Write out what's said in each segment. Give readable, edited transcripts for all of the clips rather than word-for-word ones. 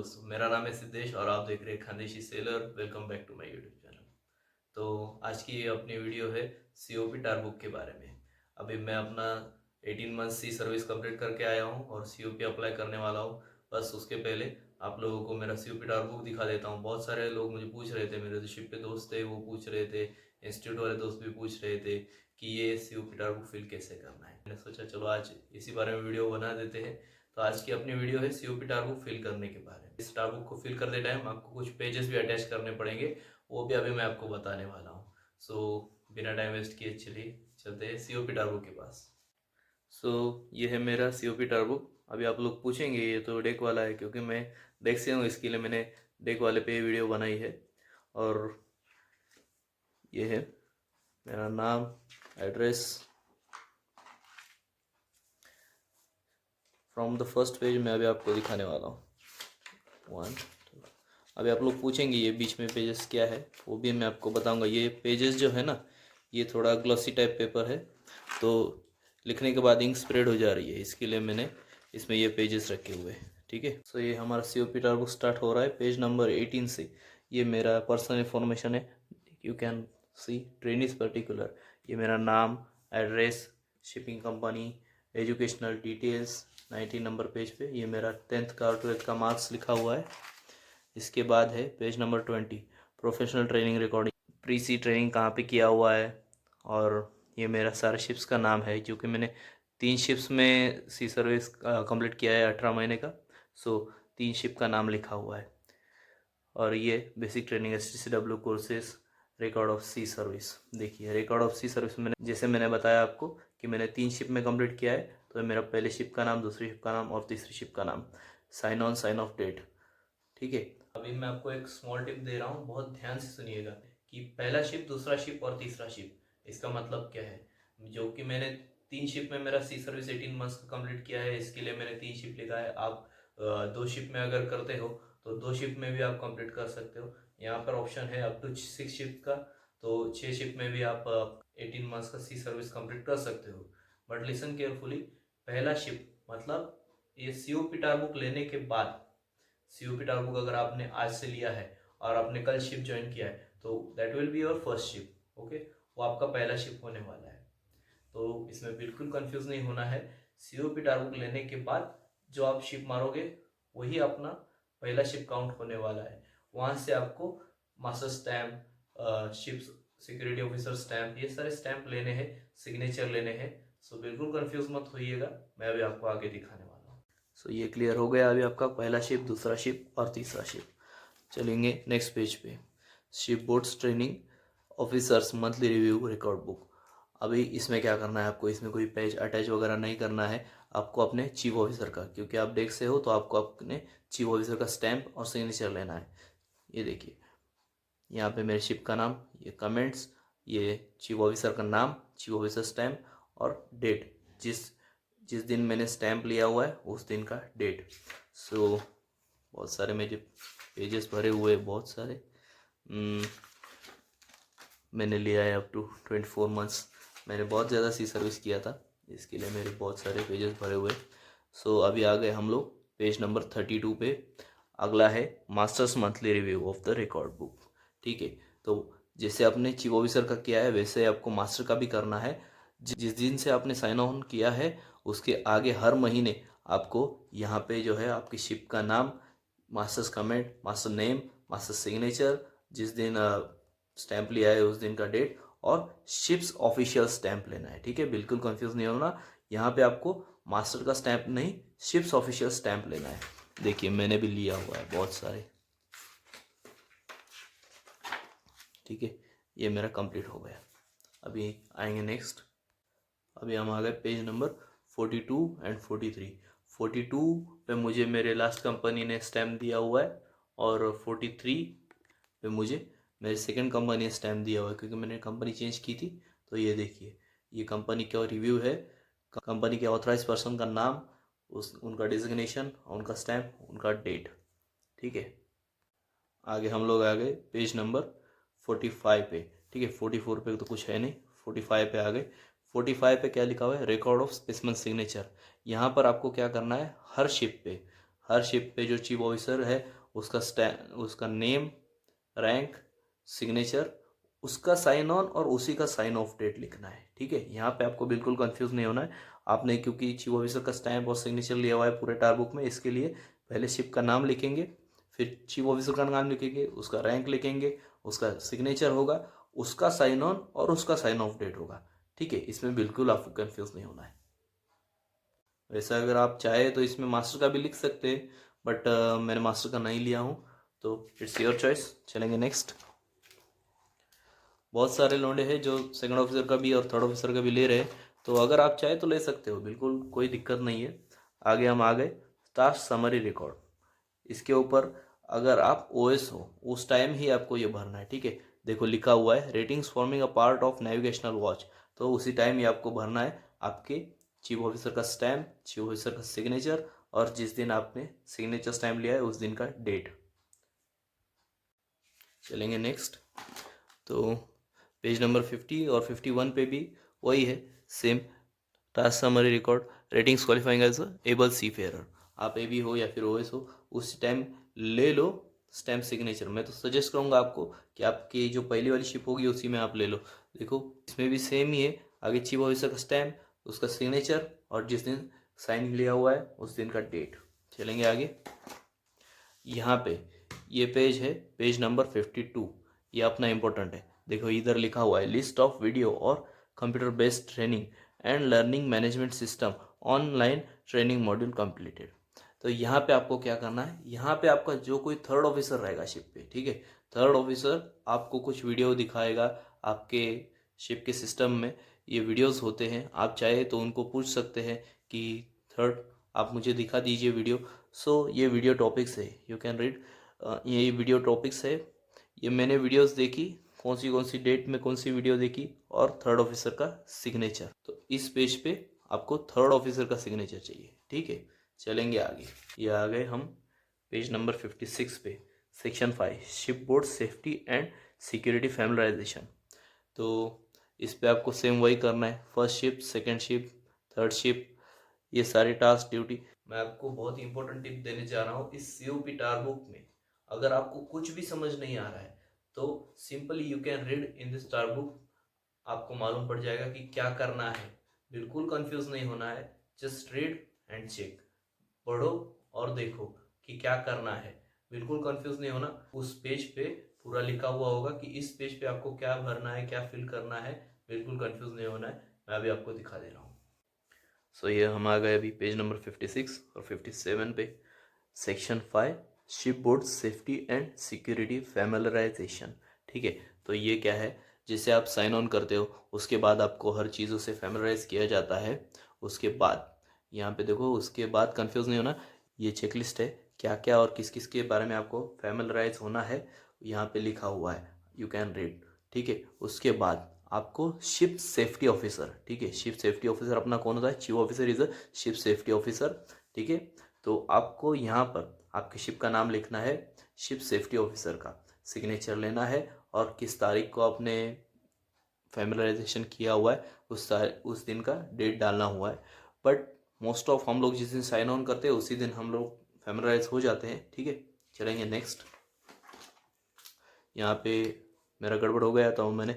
दोस्तों, मेरा नाम है सिद्धेश और आप देख रहे हैं Khandeshi sailor. Welcome back to my YouTube channel. तो आज की ये अपनी वीडियो है सीओपी टारबुक के बारे में। अभी मैं अपना 18 मंथ सी सर्विस कंप्लीट करके आया हूँ और सीओपी अप्लाई करने वाला हूँ। बस उसके पहले आप लोगों को मेरा सीओपी टारबुक दिखा देता हूँ। बहुत सारे लोग मुझे पूछ रहे थे, मेरे जो शिप पे दोस्त थे वो पूछ रहे थे, इंस्टीट्यूट वाले दोस्त भी पूछ रहे थे कि ये सीओपी टारबुक फिल कैसे करना है। मैंने सोचा चलो आज इसी बारे में वीडियो बना देते हैं। तो आज की अपनी वीडियो है सीओपी टारबुक फिल करने के बारे में। इस टारबुक को फिल करते टाइम आपको कुछ पेजेस भी अटैच करने पड़ेंगे, वो भी अभी मैं आपको बताने वाला हूँ। सो बिना टाइम वेस्ट किए चलिए चलते हैं सीओपी टारबुक के पास। ये है मेरा सीओपी टारबुक। अभी आप लोग पूछेंगे ये तो डेक वाला है, क्योंकि मैं डेक से हूँ, इसके लिए मैंने डेक वाले पे वीडियो बनाई है। और ये है मेरा नाम, address. From the first page मैं अभी आपको दिखाने वाला हूँ। 1 2। अभी आप लोग पूछेंगे ये बीच में पेजेस क्या है, वो भी मैं आपको बताऊंगा। ये पेजेस जो है ना, ये थोड़ा ग्लॉसी टाइप पेपर है, तो लिखने के बाद इंक स्प्रेड हो जा रही है, इसके लिए मैंने इसमें ये पेजेस रखे हुए हैं। ठीक है, सो ये हमारा सीओपी टारबुक स्टार्ट हो रहा है पेज नंबर 18 से। ये मेरा पर्सनल इन्फॉर्मेशन है, you can see trainees particular. ये मेरा नाम, address, shipping company, educational details 19 number page पे। ये मेरा 10th का और 12th का मार्क्स लिखा हुआ है। इसके बाद है page number 20, professional training recording, pre sea training कहाँ पे किया हुआ है। और ये मेरा सारे शिप्स का नाम है, क्योंकि मैंने 3 शिप्स में सी सर्विस कंप्लीट किया है 18 महीने का। सो 3 शिप का नाम लिखा हुआ है। और ये basic training STCW courses, record of sea service. देखिए रिकॉर्ड ऑफ सी सर्विस मैंने, जैसे मैंने बताया आपको कि मैंने 3 शिप में कंप्लीट किया है, तो मेरा पहले शिप का नाम, दूसरी शिप का नाम और तीसरी शिप का नाम, sign on, sign off date. ठीक है, अभी मैं आपको एक स्मॉल टिप दे रहा हूँ, बहुत ध्यान से सुनिएगा कि पहला शिप, दूसरा शिप और तीसरा शिप, इसका मतलब क्या है। जो कि मैंने 3 शिप में मेरा सी सर्विस 18 मंथ्स का कंप्लीट किया है, इसके लिए मैंने 3 शिप लिखा है। आप 2 शिप में अगर करते हो तो 2 शिप में भी आप कंप्लीट कर सकते हो। यहाँ पर ऑप्शन है अप टू 6 शिप का, तो 6 शिप में भी आप 18 मंथ्स का सी सर्विस कंप्लीट कर सकते हो। बट लिसन केयरफुली, पहला शिप मतलब ये सीओपी टारबुक लेने के बाद, सीओपी टारबुक अगर आपने आज से लिया है और आपने कल शिप ज्वाइन किया है, तो that will be your first ship. Okay, वो आपका पहला शिप होने वाला है। तो इसमें बिल्कुल कंफ्यूज नहीं होना है। सीओपी टारबुक लेने के बाद जो आप शिप मारोगे वही अपना पहला शिप काउंट होने वाला है। वहां से आपको master stamp, ship security officer stamp, ये सारे स्टैम्प लेने हैं, सिग्नेचर लेने हैं। सो बिल्कुल कंफ्यूज मत होइएगा, मैं अभी आपको आगे दिखाने वाला हूँ। ये क्लियर हो गया अभी आपका पहला शिप, दूसरा शिप और तीसरा शिप। चलेंगे नेक्स्ट पेज पे, ship boards training officers monthly review record book. अभी इसमें क्या करना है आपको, इसमें कोई पेज अटैच वगैरह नहीं करना है आपको, अपने चीफ ऑफिसर का, क्योंकि आप डेस्क से हो तो आपको अपने चीफ ऑफिसर का स्टैम्प और सिग्नेचर लेना है। ये देखिए यहाँ पे मेरे शिप का नाम, ये कमेंट्स, ये चीफ ऑफिसर का नाम, चीफ ऑफिसर स्टैम्प और डेट, जिस जिस दिन मैंने स्टैम्प लिया हुआ है उस दिन का डेट। बहुत सारे मेरे पेजेस भरे हुए, बहुत सारे मैंने लिया है अप टू 24 मंथ्स। मैंने बहुत ज़्यादा सी सर्विस किया था, इसके लिए मेरे बहुत सारे पेजेस भरे हुए। अभी आ गए हम लोग पेज नंबर 32 पे। अगला है masters monthly review of the record book. ठीक है, तो जैसे आपने चीफ ऑफिसर का किया है वैसे आपको मास्टर का भी करना है। जिस दिन से आपने साइन ऑन किया है उसके आगे हर महीने आपको यहाँ पे जो है आपकी शिप का नाम, masters comment, master name, master signature, जिस दिन स्टैंप लिया है उस दिन का डेट और शिप्स ऑफिशियल स्टैंप लेना है। ठीक है, बिल्कुल कंफ्यूज नहीं होना। यहाँ पे आपको मास्टर का स्टैंप नहीं, शिप्स ऑफिशियल स्टैंप लेना है। देखिए मैंने भी लिया हुआ है बहुत सारे। ठीक है, ये मेरा कंप्लीट हो गया। अभी आएंगे नेक्स्ट। अभी हम आ गए पेज नंबर 42 एंड 43। 42 पे मुझे मेरे लास्ट कंपनी ने स्टैम्प दिया हुआ है और 43 पे मुझे मेरे सेकंड कंपनी ने स्टैम्प दिया हुआ है, क्योंकि मैंने कंपनी चेंज की थी। तो ये देखिए, ये कंपनी का रिव्यू है, कंपनी के ऑथराइज पर्सन का नाम, उनका डिजिग्नेशन, उनका स्टैम्प, उनका डेट। ठीक है, आगे हम लोग आ गए पेज नंबर 45 पे। ठीक है, 44 पे तो कुछ है नहीं, 45 पे आ गए। 45 पे क्या लिखा हुआ है, रिकॉर्ड ऑफ स्पेसिमेन सिग्नेचर। यहाँ पर आपको क्या करना है, हर हर शिप पे जो चीफ ऑफिसर है उसका नेम, रैंक, सिग्नेचर, उसका साइन ऑन और उसी का साइन ऑफ डेट लिखना है। ठीक है, यहाँ पे आपको बिल्कुल कंफ्यूज नहीं होना है। आपने क्योंकि चीफ ऑफिसर का स्टैम्प और सिग्नेचर लिया हुआ है पूरे टार बुक में, इसके लिए पहले शिप का नाम लिखेंगे, फिर चीफ ऑफिसर का नाम लिखेंगे, उसका रैंक लिखेंगे, उसका सिग्नेचर होगा, उसका साइन ऑन और उसका साइन ऑफ डेट होगा। ठीक है, इसमें बिल्कुल आपको कंफ्यूज नहीं होना है। वैसे अगर आप चाहे तो इसमें मास्टर का भी लिख सकते हैं, बट मैंने मास्टर का नहीं लिया हूँ, तो इट्स योर चॉइस। चलेंगे नेक्स्ट। बहुत सारे लौंडे हैं जो सेकंड ऑफिसर का भी और थर्ड ऑफिसर का भी ले रहे हैं, तो अगर आप चाहे तो ले सकते हो, बिल्कुल कोई दिक्कत नहीं है। आगे हम आ गए टास्क समरी रिकॉर्ड। इसके ऊपर अगर आप ओएस हो उस टाइम ही आपको ये भरना है। ठीक है, देखो लिखा हुआ है ratings forming a part of navigational watch, तो उसी टाइम ही आपको भरना है आपके चीफ ऑफिसर का स्टैम्प, चीफ ऑफिसर का सिग्नेचर और जिस दिन आपने सिग्नेचर स्टैम्प लिया है उस दिन का डेट। चलेंगे नेक्स्ट। तो पेज नंबर 50 और 51 पे भी वही है, same task summary record, ratings qualifying as able seafarer. आप ए बी हो या फिर ओएस हो उस टाइम ले लो स्टैम्प सिग्नेचर। मैं तो सजेस्ट करूँगा आपको कि आपकी जो पहली वाली शिप होगी उसी में आप ले लो। देखो इसमें भी सेम ही है, आगे चीफ ऑफिसर का स्टैम्प, उसका सिग्नेचर और जिस दिन साइन लिया हुआ है उस दिन का डेट। चलेंगे आगे। यहाँ पे ये पेज है पेज नंबर 52, ये अपना इम्पोर्टेंट है। देखो इधर लिखा हुआ है लिस्ट ऑफ वीडियो और computer based training and learning management system online training module completed. तो यहाँ पे आपको क्या करना है, यहाँ पे आपका जो कोई थर्ड ऑफिसर रहेगा शिप पे, ठीक है, थर्ड ऑफिसर आपको कुछ वीडियो दिखाएगा। आपके शिप के सिस्टम में ये वीडियोस होते हैं, आप चाहे तो उनको पूछ सकते हैं कि थर्ड आप मुझे दिखा दीजिए वीडियो। सो ये वीडियो टॉपिक्स है, यू कैन रीड। ये वीडियो टॉपिक्स है, ये मैंने वीडियोस देखी, कौन सी डेट में कौन सी वीडियो देखी और थर्ड ऑफिसर का सिग्नेचर। तो इस पेज पे आपको थर्ड ऑफिसर का सिग्नेचर चाहिए। ठीक है, चलेंगे आगे। ये आ गए हम पेज नंबर 56 पे, section 5 shipboard safety and security familiarisation. तो इस पे आपको सेम वही करना है, first ship, second ship, third ship, ये सारे टास्क ड्यूटी। मैं आपको बहुत ही इंपॉर्टेंट टिप देने जा रहा हूँ इस सीओपी टार बुक में। अगर आपको कुछ भी समझ नहीं आ रहा है तो simply you can read in this tar book, आपको मालूम पड़ जाएगा कि क्या करना है। बिल्कुल कंफ्यूज नहीं होना है, जस्ट रीड एंड चेक, पढ़ो और देखो कि क्या करना है। बिल्कुल कंफ्यूज नहीं होना, उस पेज पे पूरा लिखा हुआ होगा कि इस पेज पे आपको क्या भरना है, क्या फिल करना है। बिल्कुल कंफ्यूज नहीं होना है, मैं अभी आपको दिखा दे रहा हूँ। सो ये हम आ गए अभी पेज नंबर 56 और 57 पे, section 5 shipboard safety and security familiarisation. ठीक है, तो ये क्या है, जिसे आप साइन ऑन करते हो उसके बाद आपको हर चीज़ों से फैमिलराइज किया जाता है। उसके बाद यहाँ पे देखो, उसके बाद कंफ्यूज नहीं होना, ये चेकलिस्ट है क्या क्या और किस किस के बारे में आपको फैमिलराइज होना है, यहाँ पे लिखा हुआ है, यू कैन रीड। ठीक है, उसके बाद आपको शिप सेफ्टी ऑफिसर, ठीक है, शिप सेफ्टी ऑफिसर अपना कौन होता है, chief officer is a ship safety officer. ठीक है, तो आपको यहाँ पर आपके शिप का नाम लिखना है, शिप सेफ्टी ऑफिसर का सिग्नेचर लेना है और किस तारीख को आपने फैमिलराइजेशन किया हुआ है उस दिन का डेट डालना हुआ है। बट मोस्ट ऑफ हम लोग जिस दिन साइन ऑन करते हैं उसी दिन हम लोग फैमिलराइज हो जाते हैं। ठीक है, चलेंगे नेक्स्ट। यहाँ पे मेरा गड़बड़ हो गया तो मैंने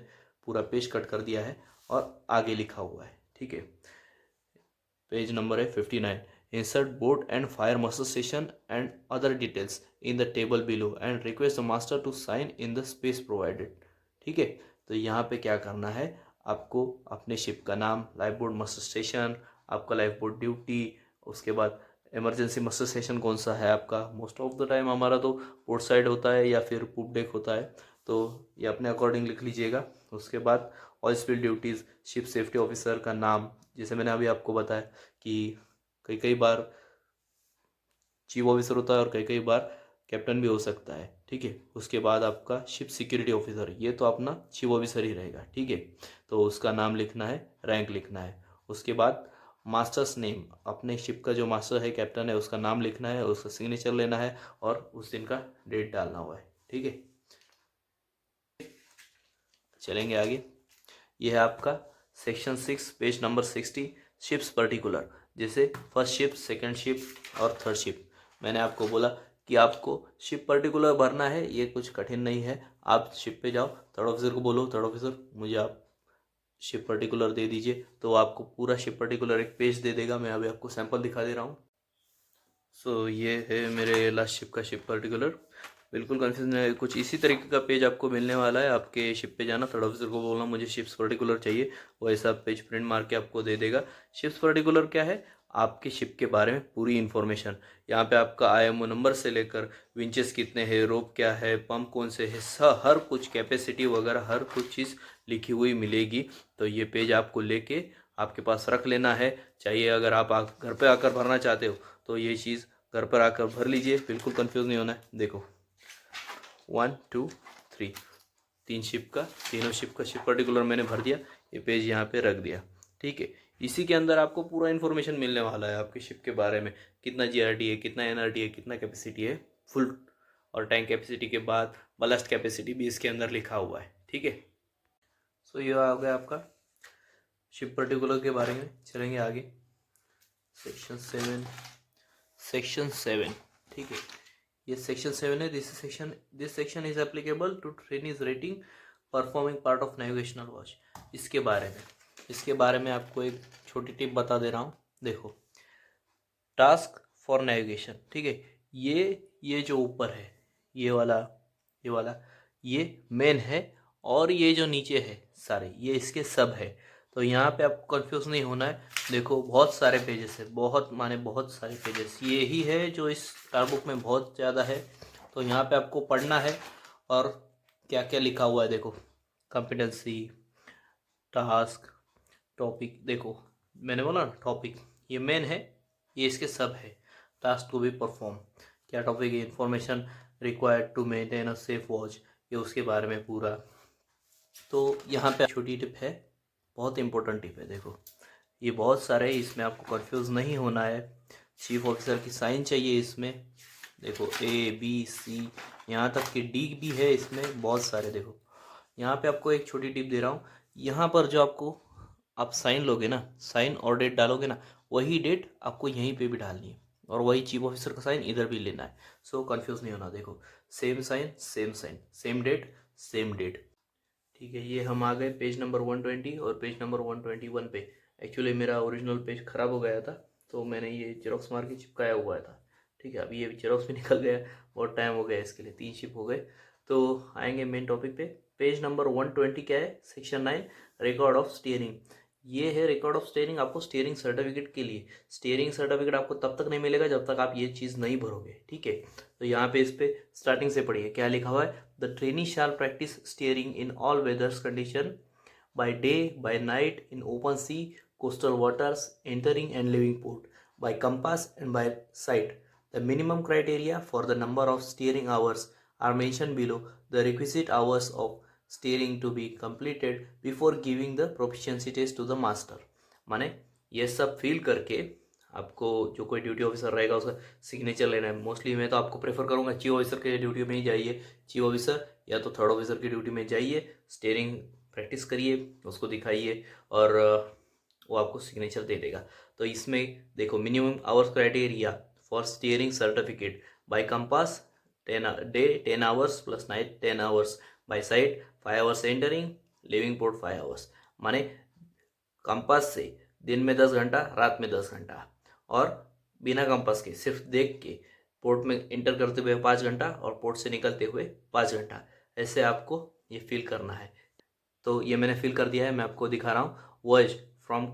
पूरा पेज कट कर दिया है और आगे लिखा हुआ है। ठीक है, पेज नंबर है 59, insert board and fire master station and other details in the table below and request the master to sign in the space provided. ठीक है, तो यहाँ पे क्या करना है, आपको अपने शिप का नाम, लाइफ बोर्ड मास्टर स्टेशन, आपका लाइफ बोर्ड ड्यूटी, उसके बाद इमरजेंसी मास्टर स्टेशन कौन सा है आपका। मोस्ट ऑफ द टाइम हमारा तो पोर्ट साइड होता है या फिर पूप डेक होता है, तो ये अपने अकॉर्डिंग लिख लीजिएगा। उसके बाद oil spill duties, ship safety officer का नाम, जैसे मैंने अभी आपको बताया कि कई कई बार चीफ ऑफिसर होता है और कई कई बार कैप्टन भी हो सकता है। ठीक है, उसके बाद आपका शिप सिक्योरिटी ऑफिसर, ये तो अपना चीफ ऑफिसर ही रहेगा। ठीक है, तो उसका नाम लिखना है, रैंक लिखना है। उसके बाद मास्टर्स नेम, अपने शिप का जो मास्टर है, कैप्टन है, उसका नाम लिखना है, उसका सिग्नेचर लेना है और उस दिन का डेट डालना हुआ है। ठीक है, चलेंगे आगे। यह है आपका section 6 page number 60 ships particular, जैसे फर्स्ट शिप, सेकंड शिप और थर्ड शिप। मैंने आपको बोला कि आपको शिप पर्टिकुलर भरना है, ये कुछ कठिन नहीं है। आप शिप पे जाओ, थर्ड ऑफिसर को बोलो, थर्ड ऑफिसर मुझे आप शिप पर्टिकुलर दे दीजिए, तो आपको पूरा शिप पर्टिकुलर एक पेज दे देगा। मैं अभी आपको सैंपल दिखा दे रहा हूँ। सो ये है मेरे लास्ट शिप का शिप पर्टिकुलर। बिल्कुल कन्फ्यूज नहीं है, कुछ इसी तरीके का पेज आपको मिलने वाला है। आपके शिप पे जाना, थर्ड ऑफिसर को बोलना मुझे शिप्स पर्टिकुलर चाहिए, वो ऐसा पेज प्रिंट मार के आपको दे देगा। शिप्स पर्टिकुलर क्या है? आपके शिप के बारे में पूरी इन्फॉर्मेशन। यहाँ पे आपका IMO नंबर से लेकर विंचेस कितने हैं, रोप क्या है, पंप कौन से है, हर कुछ कैपेसिटी वगैरह हर कुछ चीज़ लिखी हुई मिलेगी। तो ये पेज आपको लेके आपके पास रख लेना है। चाहिए अगर आप घर पे आकर भरना चाहते हो तो ये चीज़ घर पर आकर भर लीजिए, बिल्कुल कंफ्यूज नहीं होना है। देखो 1 2 3 तीन शिप का, तीनों शिप का शिप पर्टिकुलर मैंने भर दिया, ये पेज यहाँ पे रख दिया। ठीक है, इसी के अंदर आपको पूरा इन्फॉर्मेशन मिलने वाला है आपके शिप के बारे में, कितना GRT है, कितना NRT है, कितना कैपेसिटी है फुल, और टैंक कैपेसिटी के बाद बलास्ट कैपेसिटी भी इसके अंदर लिखा हुआ है। ठीक है, सो ये आ गया आपका शिप पर्टिकुलर के बारे में। चलेंगे आगे, सेक्शन 7। ठीक है, ये सेक्शन 7 है। This section is applicable to trainees rating performing part of navigational watch. इसके बारे में आपको एक छोटी टिप बता दे रहा हूँ। देखो, टास्क फॉर नेविगेशन, ठीक है, ये जो ऊपर है, ये वाला ये मेन है, और ये जो नीचे है सारे ये इसके सब है। तो यहाँ पे आपको कंफ्यूज नहीं होना है। देखो बहुत सारे पेजेस है, बहुत सारे पेजेस, ये ही है जो इस बुक में बहुत ज़्यादा है। तो यहाँ पे आपको पढ़ना है, और क्या क्या लिखा हुआ है देखो, कॉम्पिटेंसी, टास्क, टॉपिक। देखो मैंने बोला ना टॉपिक ये मेन है, ये इसके सब है। टास्क टू बी परफॉर्म, क्या टॉपिक है, information required to maintain a safe watch, ये उसके बारे में पूरा। तो यहाँ पे छोटी टिप है, बहुत इंपॉर्टेंट टिप है। देखो ये बहुत सारे है, इसमें आपको कंफ्यूज नहीं होना है। चीफ ऑफिसर की साइन चाहिए इसमें। देखो A B C यहाँ तक कि D भी है इसमें, बहुत सारे। देखो यहाँ पे आपको एक छोटी टिप दे रहा हूँ, यहाँ पर जो आपको आप साइन लोगे ना, साइन और डेट डालोगे ना, वही डेट आपको यहीं पे भी डालनी है, और वही चीफ ऑफिसर का साइन इधर भी लेना है। सो कंफ्यूज नहीं होना। देखो same sign, same date, same date. ठीक है, ये हम आ गए पेज नंबर 120 और पेज नंबर 121 पे। एक्चुअली मेरा ओरिजिनल पेज ख़राब हो गया था, तो मैंने ये जेरोक्स मार के चिपकाया हुआ था। ठीक है, अभी ये जेरोक्स भी निकल गया, बहुत टाइम हो गया इसके लिए, 3 शिप हो गए। तो आएंगे मेन टॉपिक पे। पेज नंबर 120 क्या है? Section 9, record of steering. ये है रिकॉर्ड ऑफ स्टीयरिंग आपको स्टीयरिंग सर्टिफिकेट के लिए। स्टीयरिंग सर्टिफिकेट आपको तब तक नहीं मिलेगा जब तक आप ये चीज़ नहीं भरोगे। ठीक है, तो यहाँ पे इस पे स्टार्टिंग से पढ़िए क्या लिखा हुआ है। The trainee shall practice steering in all weathers condition, by day, by night, in open sea, coastal waters, entering and leaving port, by compass and by sight. The minimum criteria for the number of steering hours are mentioned below. The requisite hours of steering to be completed before giving the proficiency test to the master. माने ये सब feel करके आपको जो कोई duty officer रहेगा उसका signature लेना है। मोस्टली मैं तो आपको प्रेफर करूँगा चीफ ऑफिसर के ड्यूटी में ही जाइए। चीफ ऑफिसर या तो थर्ड ऑफिसर की ड्यूटी में जाइए, स्टीयरिंग प्रैक्टिस करिए, उसको दिखाइए, और वो आपको सिग्नेचर दे देगा। तो इसमें देखो minimum hours criteria for steering certificate, by compass 10 hours plus night 10 hours, by sight 5 hours entering, living port 5 hours. माने कंपास से दिन में 10 घंटा, रात में 10 घंटा, और बिना कंपास के सिर्फ देख के पोर्ट में इंटर करते हुए 5 घंटा और पोर्ट से निकलते हुए 5 घंटा, ऐसे आपको ये फिल करना है। तो ये मैंने फिल कर दिया है, मैं आपको दिखा रहा हूँ। वॉयज फ्रॉम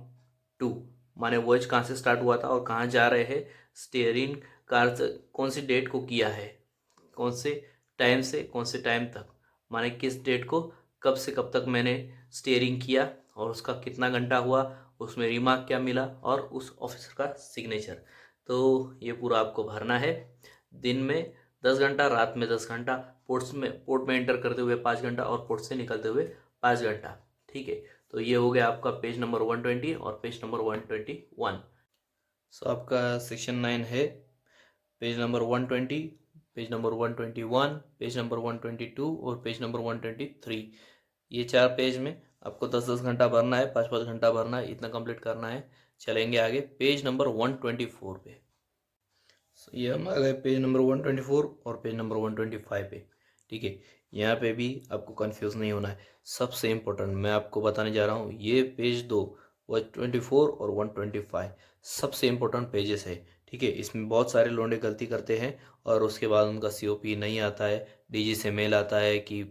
टू, माने वॉयज कहाँ से स्टार्ट हुआ था और कहाँ जा रहे हैं, स्टीयरिंग कार कौन सी डेट को किया है, कौन से टाइम से कौन से टाइम तक, माने किस डेट को कब से कब तक मैंने स्टीयरिंग किया और उसका कितना घंटा हुआ, उसमें रिमार्क क्या मिला, और उस ऑफिसर का सिग्नेचर। तो ये पूरा आपको भरना है। दिन में 10 घंटा, रात में 10 घंटा, पोर्ट में एंटर करते हुए 5 घंटा और पोर्ट से निकलते हुए 5 घंटा। ठीक है, तो ये हो गया आपका पेज नंबर 120 और पेज नंबर 121। सो आपका सेक्शन 9 है, page number 120, page number 121, page number 122 और पेज नंबर 123। ये 4 पेज में आपको 10-10 घंटा भरना है, 5-5 घंटा भरना है, इतना कंप्लीट करना है। चलेंगे आगे पेज नंबर 124 पे। ये हम आ गए पेज नंबर 124 और पेज नंबर 125 पे। ठीक है, यहाँ पे भी आपको कंफ्यूज नहीं होना है। सबसे इम्पोर्टेंट मैं आपको बताने जा रहा हूँ, ये पेज दो 124 और 125 सबसे इम्पोर्टेंट पेजेस है। ठीक है, इसमें बहुत सारे लोंडे गलती करते हैं और उसके बाद उनका COP नहीं आता है, DG से मेल आता है कि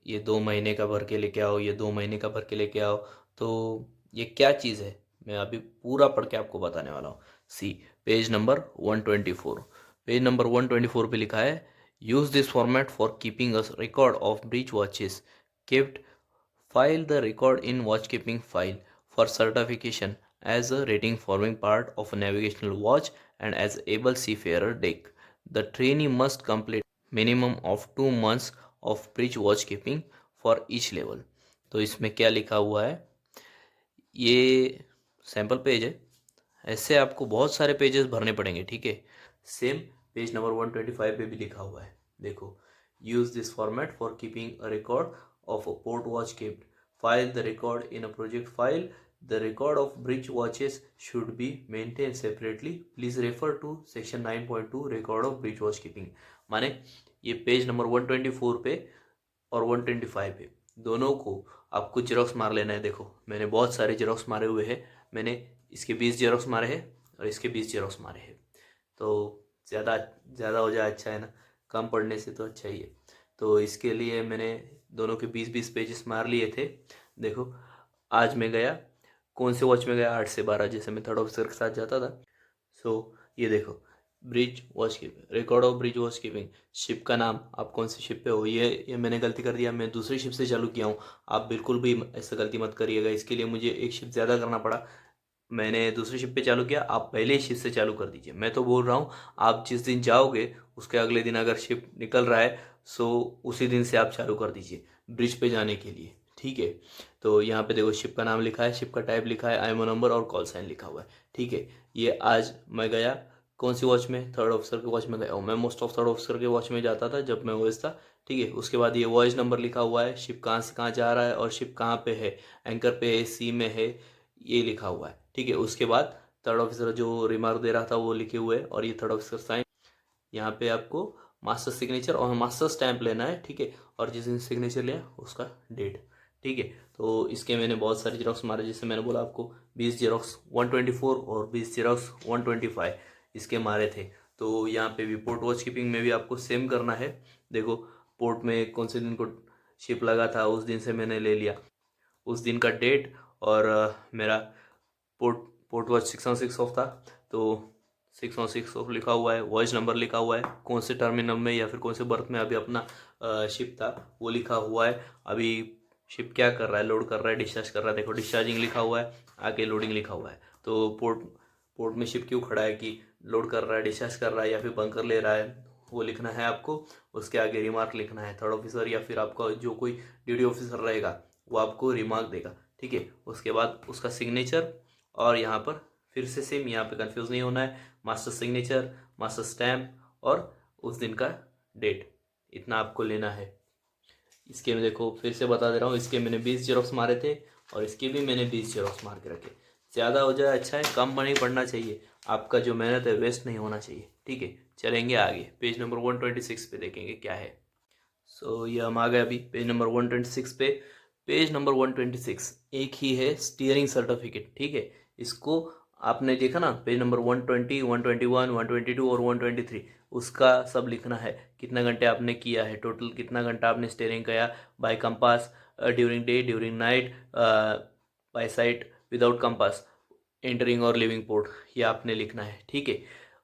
ये 2 महीने का भर के लेके आओ, ये 2 महीने का भर के लेके आओ। तो ये क्या चीज़ है, मैं अभी पूरा पढ़ के आपको बताने वाला हूँ। सी पेज नंबर 124, पेज नंबर 124 पे लिखा है, use this format for keeping a record of breach watches kept, file the record in watch keeping file for certification as a rating forming part of a navigational watch and as able seafarer deck. The trainee must complete minimum of 2 months of bridge watch keeping for each level. तो इसमें क्या लिखा हुआ है, ये sample page है, ऐसे आपको बहुत सारे पेजेस भरने पड़ेंगे। ठीक है, सेम पेज नंबर 125 पे भी लिखा हुआ है, देखो, use this format for keeping a record of a port watch kept, file the record in a project file, the record of bridge watches should be maintain separately, please refer to section 9.2 record of bridge watch keeping. माने ये page number 124 पे और 125 पे दोनों को आपको xerox मार लेना है। देखो मैंने बहुत सारे जेरोक्स मारे हुए हैं, मैंने इसके 20 जेरोक्स मारे हैं और इसके 20 जेरोक्स मारे हैं। तो ज़्यादा ज़्यादा हो जाए अच्छा है ना, कम पढ़ने से तो अच्छा ही है। तो इसके लिए मैंने दोनों के 20-20 पेजेस मार लिए थे। देखो आज मैं गया, कौन से वॉच में गया, 8 से 12, जैसे मैं थर्ड ऑफिसर के साथ जाता था। सो ये देखो, bridge watch keeping, record of bridge watch keeping, ship का नाम, आप कौन सी शिप पे हो। ये मैंने गलती कर दिया, मैं दूसरी शिप से चालू किया हूँ, आप बिल्कुल भी ऐसा गलती मत करिएगा। इसके लिए मुझे एक शिप ज़्यादा करना पड़ा, मैंने दूसरी शिप पे चालू किया, आप पहले ही शिप से चालू कर दीजिए। मैं तो बोल रहा हूँ आप जिस दिन जाओगे उसके अगले दिन अगर शिप निकल रहा है सो उसी दिन से आप चालू कर दीजिए ब्रिज पे जाने के लिए। ठीक है, तो यहाँ पे देखो शिप का नाम लिखा है, शिप का टाइप लिखा है, IMO नंबर और कॉल साइन लिखा हुआ है। ठीक है, ये आज मैं गया कौन सी वॉच में, थर्ड ऑफिसर के वॉच में गया हूँ। मैं मोस्ट ऑफ थर्ड ऑफिसर के वॉच में जाता था जब मैं वॉच था। ठीक है, उसके बाद ये वॉच नंबर लिखा हुआ है, शिप कहाँ से कहाँ जा रहा है और शिप कहाँ पे है, एंकर पे है, सी में है, ये लिखा हुआ है। ठीक है, उसके बाद थर्ड ऑफिसर जो रिमार्क दे रहा था वो लिखे हुए है और ये थर्ड ऑफिसर साइन। यहाँ पे आपको मास्टर सिग्नेचर और मास्टर स्टैंप लेना है। ठीक है, और जिस दिन सिग्नेचर लिया उसका डेट। ठीक है, तो इसके मैंने बहुत सारे जेरोक्स मारे, जैसे मैंने बोला आपको 20 जेरोक्स 124 और 20 जेरोक्स 125 इसके मारे थे। तो यहाँ पे भी पोर्ट वॉच कीपिंग में भी आपको सेम करना है। देखो पोर्ट में कौन से दिन को शिप लगा था उस दिन से मैंने ले लिया, उस दिन का डेट, और मेरा पोर्ट पोर्ट वॉच 606 ऑफ था तो 606 ऑफ लिखा हुआ है, वॉच नंबर लिखा हुआ है, कौन से टर्मिनल में या फिर कौन से बर्थ में अभी अपना शिप था वो लिखा हुआ है। अभी शिप क्या कर रहा है, लोड कर रहा है, डिस्चार्ज कर रहा है, देखो डिस्चार्जिंग लिखा हुआ है, आगे लोडिंग लिखा हुआ है। तो पोर्ट पोर्ट में शिप क्यों खड़ा है कि लोड कर रहा है, डिस्चार्ज कर रहा है या फिर बंकर ले रहा है, वो लिखना है आपको। उसके आगे रिमार्क लिखना है, थर्ड ऑफिसर या फिर आपका जो कोई ड्यूटी ऑफिसर रहेगा वो आपको रिमार्क देगा। ठीक है, उसके बाद उसका सिग्नेचर, और यहाँ पर फिर से सेम, यहाँ पे कंफ्यूज नहीं होना है, मास्टर सिग्नेचर, मास्टर स्टैम्प और उस दिन का डेट, इतना आपको लेना है। इसके में देखो फिर से बता दे रहा हूँ, इसके मैंने 20 जेरोक्स मारे थे और इसके भी मैंने 20 जेरोक्स मार के रखे। ज़्यादा हो जाए अच्छा है, कम नहीं पड़ना चाहिए, आपका जो मेहनत है वेस्ट नहीं होना चाहिए। ठीक है, चलेंगे आगे, पेज नंबर 126 पे देखेंगे क्या है। सो ये हम आ गए अभी पेज नंबर 126 पे। पेज नंबर 126 एक ही है, स्टीयरिंग सर्टिफिकेट। ठीक है, इसको आपने देखा ना, पेज नंबर 120, 121, 122 और 123, उसका सब लिखना है, कितना घंटे आपने किया है, टोटल कितना घंटा आपने स्टीयरिंग किया by compass, during day, during night, by sight, without compass, entering और लिविंग पोर्ट, ये आपने लिखना है। ठीक है,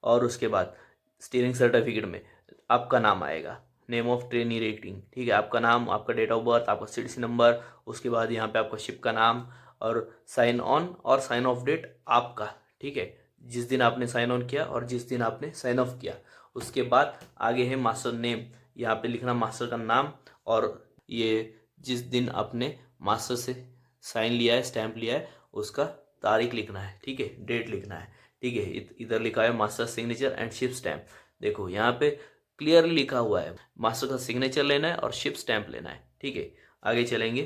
और उसके बाद स्टीयरिंग सर्टिफिकेट में आपका नाम आएगा, नेम ऑफ ट्रेनी रेटिंग। ठीक है, आपका नाम, आपका डेट ऑफ बर्थ, आपका CTC नंबर, उसके बाद यहाँ पे आपका शिप का नाम और साइन ऑन और साइन ऑफ डेट आपका। ठीक है, जिस दिन आपने साइन ऑन किया और जिस दिन आपने साइन ऑफ किया। उसके बाद आगे है मास्टर नेम, यहाँ पे लिखना मास्टर का नाम, और ये जिस दिन आपने मास्टर से साइन लिया है, स्टैंप लिया है, उसका तारीख लिखना है। ठीक है, डेट लिखना है। ठीक है, इधर लिखा है master signature and ship stamp. देखो यहाँ पे क्लियरली लिखा हुआ है, मास्टर का सिग्नेचर लेना है और शिप स्टैंप लेना है। ठीक है, आगे चलेंगे,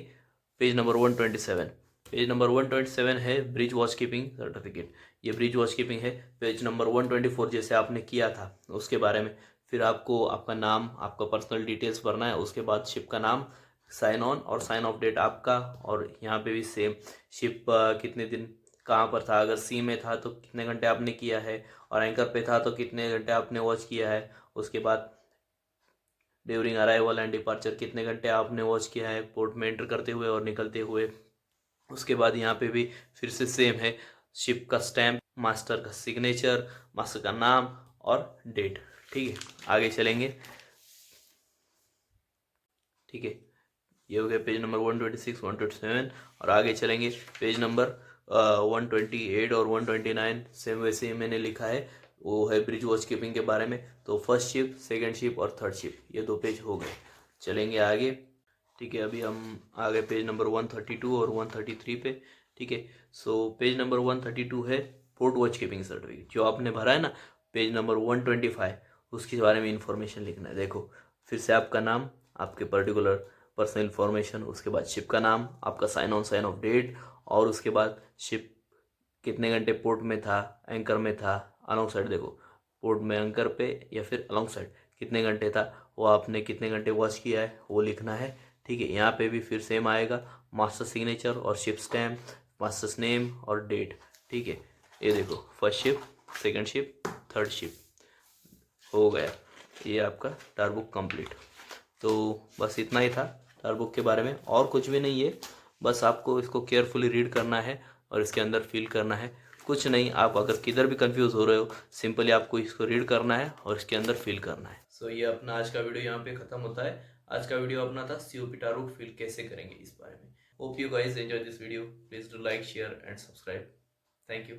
पेज नंबर 127। पेज नंबर 127 है ब्रिज वॉच कीपिंग सर्टिफिकेट, ये ब्रिज वॉच कीपिंग है। पेज नंबर 124 जैसे आपने किया था उसके बारे में, फिर आपको आपका नाम, आपका पर्सनल डिटेल्स भरना है, उसके बाद शिप का नाम, साइन ऑन और साइन ऑफ डेट आपका, और यहाँ पे भी सेम शिप कितने दिन कहाँ पर था, अगर सी में था तो कितने घंटे आपने किया है, और एंकर पे था तो कितने घंटे आपने वॉच किया है, उसके बाद ड्यूरिंग अराइवल एंड डिपार्चर कितने घंटे आपने वॉच किया है पोर्ट में एंटर करते हुए और निकलते हुए। उसके बाद यहाँ पे भी फिर से सेम है, शिप का स्टैम्प, मास्टर का सिग्नेचर, मास्टर का नाम और डेट। ठीक है, आगे चलेंगे। ठीक है, ये हो गया पेज नंबर 126 127, और आगे चलेंगे पेज नंबर 128 और 129। सेम वैसे ही मैंने लिखा है, वो है ब्रिज वॉच कीपिंग के बारे में। तो फर्स्ट शिप, सेकंड शिप और थर्ड शिप, ये 2 पेज हो गए। चलेंगे आगे। ठीक है, अभी हम आ गए पेज नंबर 132 और 133 पे। ठीक है, सो पेज नंबर 132 है पोर्ट वॉच कीपिंग सर्टिफिकेट, जो आपने भरा है ना। पेज नंबर 125 उसके बारे में इंफॉर्मेशन लिखना है। देखो, फिर से आपका नाम, आपके पर्टिकुलर पर्सनल इन्फॉर्मेशन, उसके बाद शिप का नाम, आपका sign on sign off date, और उसके बाद शिप कितने घंटे पोर्ट में था, एंकर में था, अलॉन्ग साइड देखो, पोर्ट में एंकर पे या फिर अलॉन्ग साइड कितने घंटे था, वो आपने कितने घंटे वॉच किया है वो लिखना है। ठीक है, यहाँ पे भी फिर सेम आएगा, मास्टर सिग्नेचर और शिप स्टैम्प, मास्टर्स नेम और डेट। ठीक है, ये देखो, first ship, second ship, third ship हो गया। ये आपका टार बुक कंप्लीट। तो बस इतना ही था टार बुक के बारे में, और कुछ भी नहीं है। बस आपको इसको केयरफुली रीड करना है और इसके अंदर फील करना है, कुछ नहीं। आप अगर किधर भी कंफ्यूज हो रहे हो, सिंपली आपको इसको रीड करना है और इसके अंदर फील करना है। सो ये अपना आज का वीडियो यहाँ पे खत्म होता है। आज का वीडियो अपना था सीओपी टार बुक फील कैसे करेंगे इस बारे में। Hope you guys enjoy this video. Please do like, share and subscribe. Thank you.